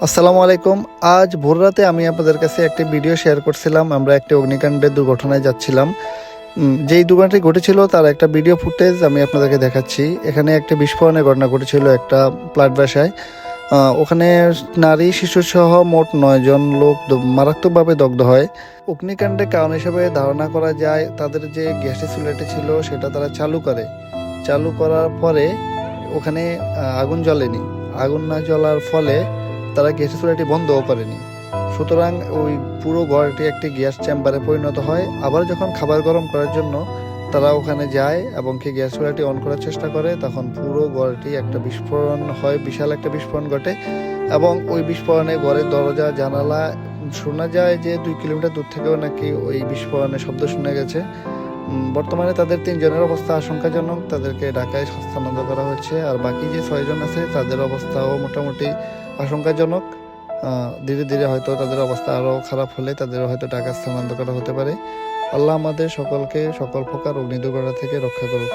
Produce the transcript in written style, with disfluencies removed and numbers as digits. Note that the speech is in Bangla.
আসসালামু আলাইকুম। আজ ভোররাতে আমি আপনাদের কাছে একটি ভিডিও শেয়ার করছিলাম। আমরা একটি অগ্নিকাণ্ডের দুর্ঘটনায় যাচ্ছিলাম। যেই দুর্ঘটনাটি ঘটেছিল তার একটা ভিডিও ফুটেজ আমি আপনাদেরকে দেখাচ্ছি। এখানে একটা বিস্ফোরণের ঘটনা ঘটেছিল একটা প্লাট বাসায়। ওখানে নারী শিশু সহ মোট 9 জন লোক মারাত্মকভাবে দগ্ধ হয়। অগ্নিকাণ্ডের কারণ হিসেবে ধারণা করা যায় তাদের যে গ্যাসের চুলাটি ছিল সেটা তারা চালু করার পরে ওখানে আগুন জ্বলেনি। আগুন না জ্বলার ফলে তারা গ্যাসের চুলাটি বন্ধও করেনি। সুতরাং ওই পুরো ঘরটি একটি গ্যাস চেম্বারে পরিণত হয়। আবার যখন খাবার গরম করার জন্য তারা ওখানে যায় এবং কি গ্যাস চুলাটি অন করার চেষ্টা করে, তখন পুরো ঘরটি একটা বিস্ফোরণ হয়, বিশাল একটা বিস্ফোরণ ঘটে। এবং ওই বিস্ফোরণে ঘরের দরজা জানালা শোনা যায় যে 2 কিলোমিটার দূর থেকেও নাকি ওই বিস্ফোরণের শব্দ শোনা গেছে। বর্তমানে তাদের 3 জনের অবস্থা আশঙ্কাজনক, তাদেরকে ঢাকায় স্থানান্তর করা হচ্ছে। আর বাকি যে 6 জন আছে তাদের অবস্থাও মোটামুটি আশঙ্কাজনক। ধীরে ধীরে হয়তো তাদের অবস্থা আরও খারাপ হলে তাদের হয়তো ঢাকা স্থানান্তর করা হতে পারে। আল্লাহ আমাদের সকলকে সকল প্রকার অগ্নি দুর্ঘটনা থেকে রক্ষা করুক।